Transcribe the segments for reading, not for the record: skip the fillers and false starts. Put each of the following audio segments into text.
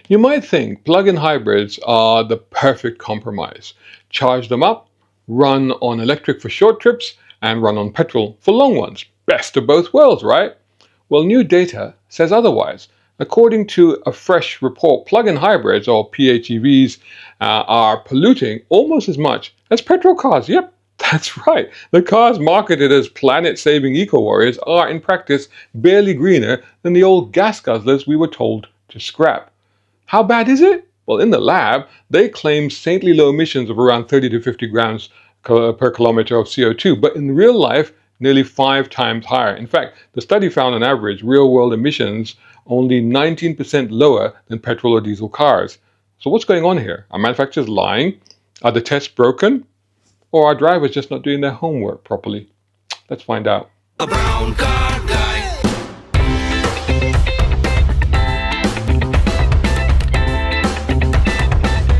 You might think plug-in hybrids are the perfect compromise. Charge them up, run on electric for short trips, and run on petrol for long ones. Best of both worlds, right? Well, new data says otherwise. According to a fresh report, plug-in hybrids, or PHEVs, are polluting almost as much as petrol cars. Yep, that's right. The cars marketed as planet-saving eco-warriors are, in practice, barely greener than the old gas guzzlers we were told to scrap. How bad is it? Well, in the lab, they claim saintly low emissions of around 30 to 50 grams per kilometer of CO2, but in real life, nearly 5 times higher. In fact, the study found on average real-world emissions only 19% lower than petrol or diesel cars. So what's going on here? Are manufacturers lying? Are the tests broken? Or are drivers just not doing their homework properly? Let's find out. A brown car guy.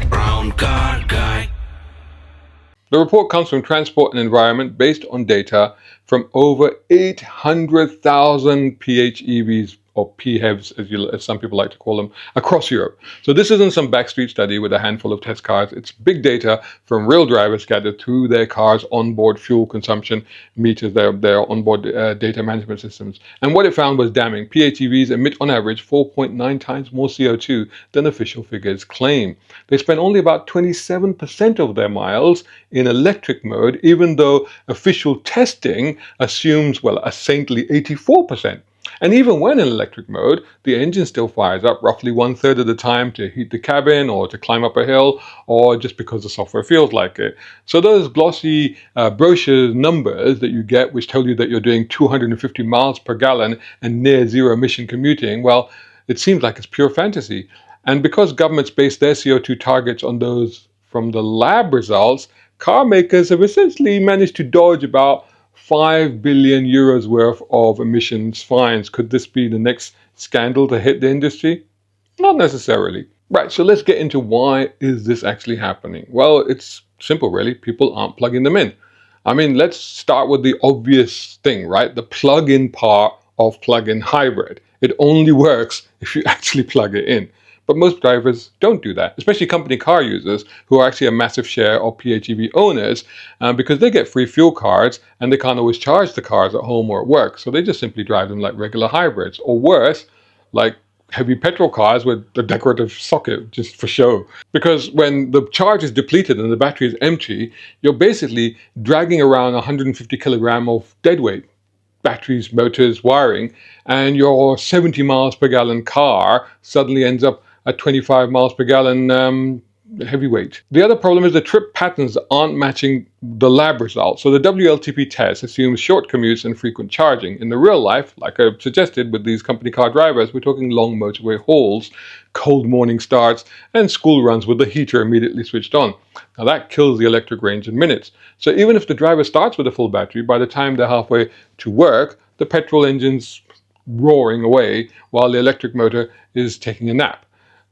Brown car guy. The report comes from Transport and Environment based on data from over 800,000 PHEVs, or PHEVs as some people like to call them, across Europe. So this isn't some backstreet study with a handful of test cars. It's big data from real drivers gathered through their cars' onboard fuel consumption meters, their onboard data management systems. And what it found was damning. PHEVs emit on average 4.9 times more CO2 than official figures claim. They spend only about 27% of their miles in electric mode, even though official testing assumes, well, a saintly 84%. And even when in electric mode, the engine still fires up roughly 1/3 of the time to heat the cabin or to climb up a hill, or just because the software feels like it. So those glossy brochure numbers that you get, which tell you that you're doing 250 miles per gallon and near zero emission commuting, well, it seems like it's pure fantasy. And because governments base their CO2 targets on those from the lab results, car makers have essentially managed to dodge about 5 billion euros worth of emissions fines. Could this be the next scandal to hit the industry? Not necessarily. Right, so let's get into why is this actually happening. Well, it's simple really. People aren't plugging them in. I mean, let's start with the obvious thing, right? The plug-in part of plug-in hybrid. It only works if you actually plug it in. But most drivers don't do that, especially company car users who are actually a massive share of PHEV owners because they get free fuel cards and they can't always charge the cars at home or at work. So they just simply drive them like regular hybrids, or worse, like heavy petrol cars with a decorative socket just for show. Because when the charge is depleted and the battery is empty, you're basically dragging around 150 kilogram of dead weight. Batteries, motors, wiring, and your 70 miles per gallon car suddenly ends up at 25 miles per gallon heavyweight. The other problem is the trip patterns aren't matching the lab results. So the WLTP test assumes short commutes and frequent charging. In the real life, like I suggested with these company car drivers, we're talking long motorway hauls, cold morning starts, and school runs with the heater immediately switched on. Now that kills the electric range in minutes. So even if the driver starts with a full battery, by the time they're halfway to work, the petrol engine's roaring away while the electric motor is taking a nap.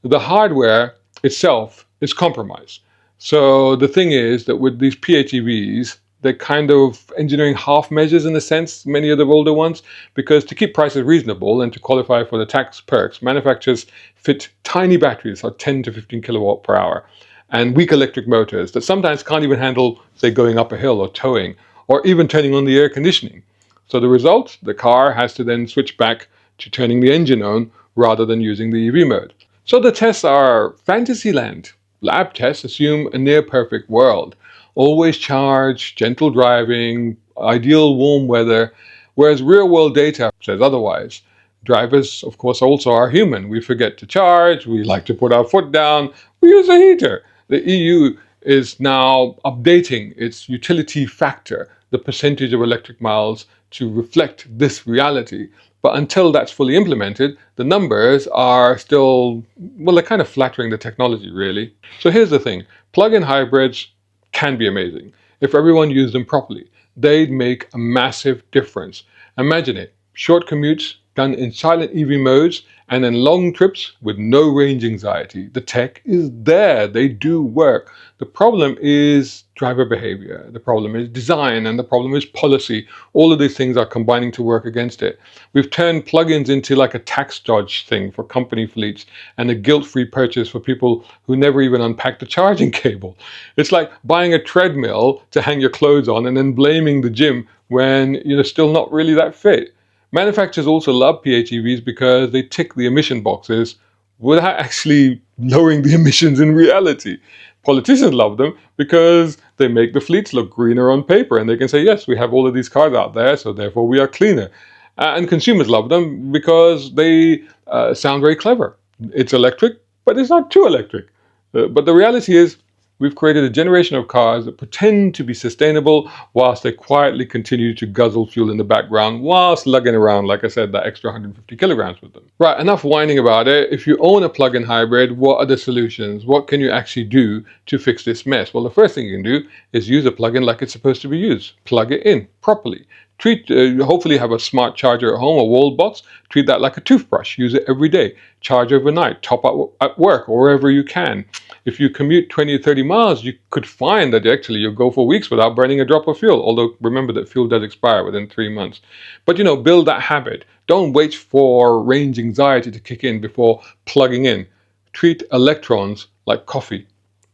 The hardware itself is compromised. So the thing is that with these PHEVs, they're kind of engineering half measures in a sense, many of the older ones, because to keep prices reasonable and to qualify for the tax perks, manufacturers fit tiny batteries of 10 to 15 kilowatt per hour and weak electric motors that sometimes can't even handle, say, going up a hill or towing, or even turning on the air conditioning. So the result, the car has to then switch back to turning the engine on rather than using the EV mode. So the tests are fantasyland. Lab tests assume a near-perfect world. Always charge, gentle driving, ideal warm weather, whereas real-world data says otherwise. Drivers, of course, also are human. We forget to charge, we like to put our foot down, we use a heater. The EU is now updating its utility factor, the percentage of electric miles, to reflect this reality. But until that's fully implemented, the numbers are still, well, they're kind of flattering the technology, really. So here's the thing. Plug-in hybrids can be amazing. If everyone used them properly, they'd make a massive difference. Imagine it. Short commutes, done in silent EV modes, and in long trips with no range anxiety. The tech is there, they do work. The problem is driver behavior, the problem is design, and the problem is policy. All of these things are combining to work against it. We've turned plugins into like a tax dodge thing for company fleets and a guilt-free purchase for people who never even unpack the charging cable. It's like buying a treadmill to hang your clothes on and then blaming the gym when you're still not really that fit. Manufacturers also love PHEVs because they tick the emission boxes without actually lowering the emissions in reality. Politicians love them because they make the fleets look greener on paper, and they can say, yes, we have all of these cars out there, so therefore we are cleaner. And consumers love them because they sound very clever. It's electric, but it's not too electric. But the reality is, we've created a generation of cars that pretend to be sustainable whilst they quietly continue to guzzle fuel in the background whilst lugging around, like I said, that extra 150 kilograms with them. Right, enough whining about it. If you own a plug-in hybrid, what are the solutions? What can you actually do to fix this mess? Well, the first thing you can do is use a plug-in like it's supposed to be used. Plug it in properly. Hopefully have a smart charger at home, a wall box. Treat that like a toothbrush. Use it every day. Charge overnight. Top up at work or wherever you can. If you commute 20 or 30 miles, you could find that actually you'll go for weeks without burning a drop of fuel. Although remember that fuel does expire within 3 months. But build that habit. Don't wait for range anxiety to kick in before plugging in. Treat electrons like coffee,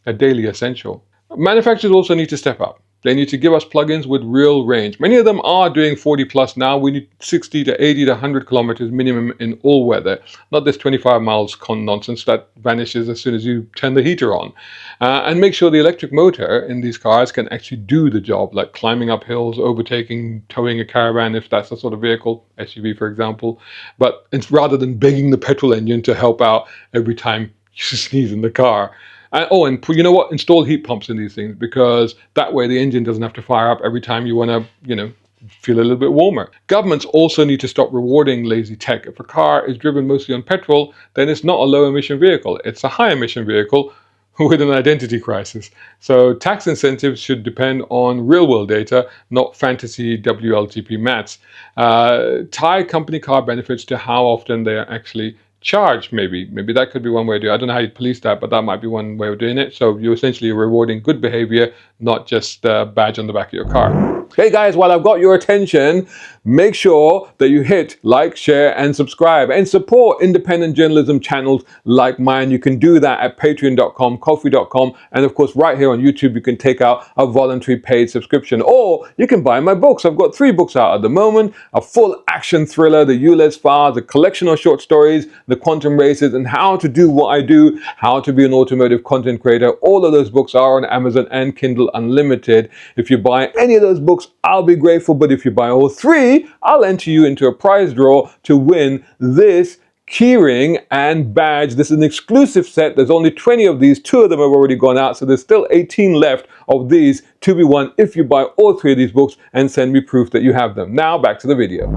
a daily essential. Manufacturers also need to step up. They need to give us plugins with real range. Many of them are doing 40 plus now. We need 60 to 80 to 100 kilometers minimum in all weather. Not this 25 miles nonsense that vanishes as soon as you turn the heater on. And make sure the electric motor in these cars can actually do the job, like climbing up hills, overtaking, towing a caravan, if that's the sort of vehicle, SUV for example. But it's rather than begging the petrol engine to help out every time you sneeze in the car. And you know what? Install heat pumps in these things, because that way the engine doesn't have to fire up every time you want to, feel a little bit warmer. Governments also need to stop rewarding lazy tech. If a car is driven mostly on petrol, then it's not a low emission vehicle. It's a high emission vehicle with an identity crisis. So tax incentives should depend on real world data, not fantasy WLTP maths. Tie company car benefits to how often they are actually charged. Maybe that could be one way to do it. I don't know how you police that, but that might be one way of doing it. So you're essentially rewarding good behavior, not just a badge on the back of your car. Hey guys, while I've got your attention, make sure that you hit like, share, and subscribe, and support independent journalism channels like mine. You can do that at patreon.com, coffee.com, and of course right here on YouTube you can take out a voluntary paid subscription, or you can buy my books. I've got 3 books out at the moment: a full action thriller, The Ulez Files, a collection of short stories, The Quantum Races, and How to Do What I Do, How to Be an Automotive Content Creator. All of those books are on Amazon and Kindle Unlimited. If you buy any of those books, I'll be grateful, but if you buy all 3, I'll enter you into a prize draw to win this keyring and badge. This is an exclusive set. There's only 20 of these. 2 of them have already gone out, so there's still 18 left of these to be won if you buy all 3 of these books and send me proof that you have them. Now back to the video.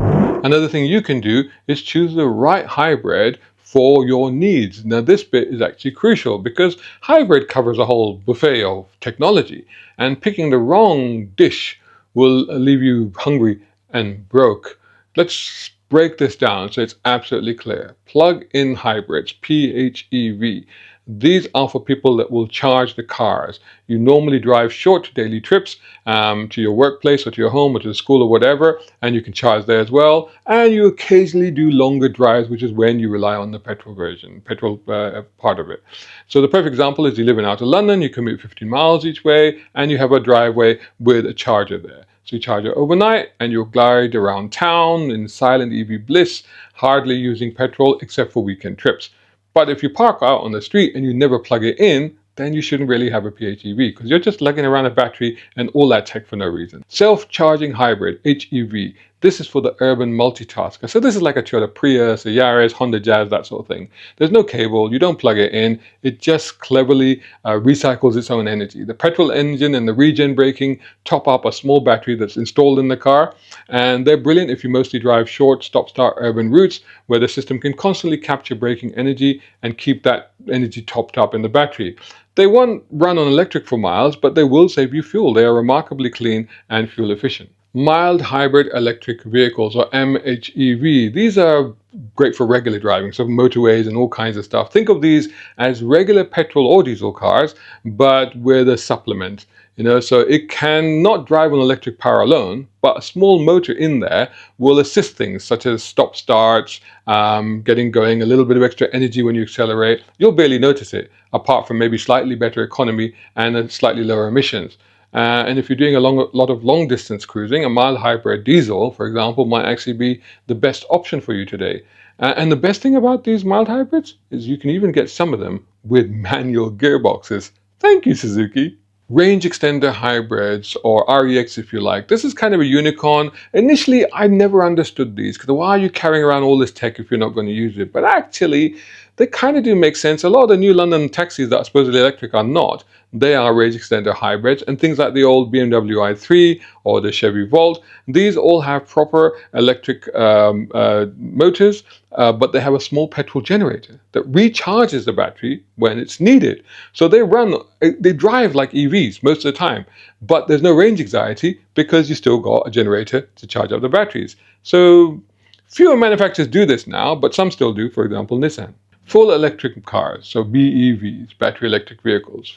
Another thing you can do is choose the right hybrid for your needs. Now this bit is actually crucial, because hybrid covers a whole buffet of technology, and picking the wrong dish will leave you hungry and broke. Let's break this down so it's absolutely clear. Plug-in hybrids, PHEV. These are for people that will charge the cars. You normally drive short daily trips to your workplace or to your home or to the school or whatever, and you can charge there as well. And you occasionally do longer drives, which is when you rely on the petrol part of it. So the perfect example is you live in outer London, you commute 15 miles each way, and you have a driveway with a charger there. So you charge it overnight and you'll glide around town in silent EV bliss, hardly using petrol except for weekend trips. But if you park out on the street and you never plug it in, then you shouldn't really have a PHEV, because you're just lugging around a battery and all that tech for no reason. Self-charging hybrid, HEV. This is for the urban multitasker. So this is like a Toyota Prius, a Yaris, Honda Jazz, that sort of thing. There's no cable, you don't plug it in, it just cleverly recycles its own energy. The petrol engine and the regen braking top up a small battery that's installed in the car, and they're brilliant if you mostly drive short stop-start urban routes where the system can constantly capture braking energy and keep that energy topped up in the battery. They won't run on electric for miles, but they will save you fuel. They are remarkably clean and fuel efficient. Mild hybrid electric vehicles, or MHEV. These are great for regular driving, so motorways and all kinds of stuff. Think of these as regular petrol or diesel cars, but with a supplement. So it cannot drive on electric power alone, but a small motor in there will assist things such as stop starts, getting going, a little bit of extra energy when you accelerate. You'll barely notice it, apart from maybe slightly better economy and slightly lower emissions. And if you're doing a lot of long distance cruising, a mild hybrid diesel, for example, might actually be the best option for you today. And the best thing about these mild hybrids is you can even get some of them with manual gearboxes. Thank you, Suzuki. Range extender hybrids, or REX if you like. This is kind of a unicorn. Initially, I never understood these because why are you carrying around all this tech if you're not going to use it? But actually, they kind of do make sense. A lot of the new London taxis that are supposedly electric are not. They are range extender hybrids, and things like the old BMW i3 or the Chevy Volt, these all have proper electric motors, but they have a small petrol generator that recharges the battery when it's needed. So they drive like EVs most of the time, but there's no range anxiety because you still got a generator to charge up the batteries. So fewer manufacturers do this now, but some still do, for example, Nissan. Full electric cars, so BEVs, battery electric vehicles.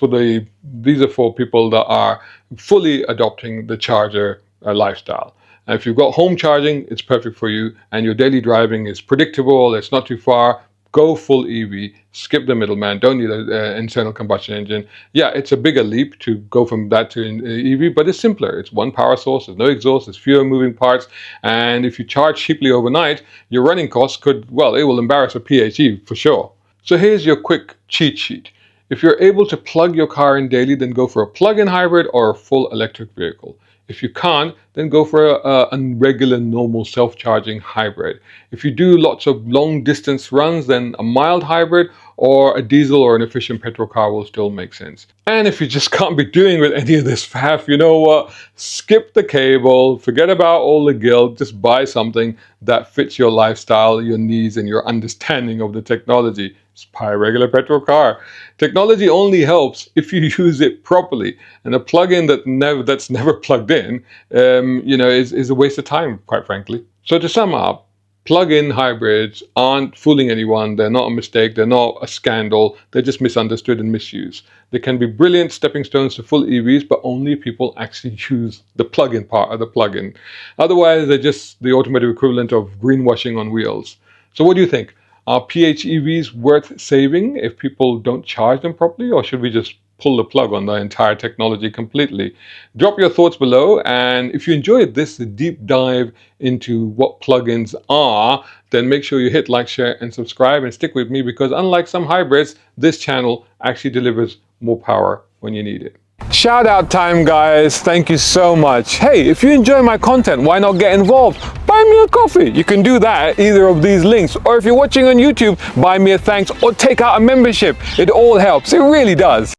These are for people that are fully adopting the charger lifestyle. And if you've got home charging, it's perfect for you, and your daily driving is predictable, it's not too far. Go full EV, skip the middleman, don't need an internal combustion engine. Yeah, it's a bigger leap to go from that to an EV, but it's simpler. It's one power source, there's no exhaust, there's fewer moving parts, and if you charge cheaply overnight, your running costs it will embarrass a PHEV for sure. So here's your quick cheat sheet. If you're able to plug your car in daily, then go for a plug-in hybrid or a full electric vehicle. If you can't, then go for a regular, normal self-charging hybrid. If you do lots of long-distance runs, then a mild hybrid or a diesel or an efficient petrol car will still make sense. And if you just can't be doing with any of this faff, you know what? Skip the cable, forget about all the guilt, just buy something that fits your lifestyle, your needs, and your understanding of the technology. Just buy a regular petrol car. Technology only helps if you use it properly, and a plug-in that's never plugged in, is a waste of time, quite frankly. So to sum up, plug-in hybrids aren't fooling anyone. They're not a mistake. They're not a scandal. They're just misunderstood and misused. They can be brilliant stepping stones to full EVs, but only if people actually use the plug-in part of the plug-in. Otherwise, they're just the automotive equivalent of greenwashing on wheels. So what do you think? Are PHEVs worth saving if people don't charge them properly, or should we just pull the plug on the entire technology completely? Drop your thoughts below, and if you enjoyed this deep dive into what plugins are, then make sure you hit like, share, and subscribe, and stick with me because unlike some hybrids, this channel actually delivers more power when you need it. Shout out time, guys. Thank you so much. Hey, if you enjoy my content, why not get involved? Buy me a coffee. You can do that at either of these links. Or if you're watching on YouTube, buy me a thanks or take out a membership. It all helps. It really does.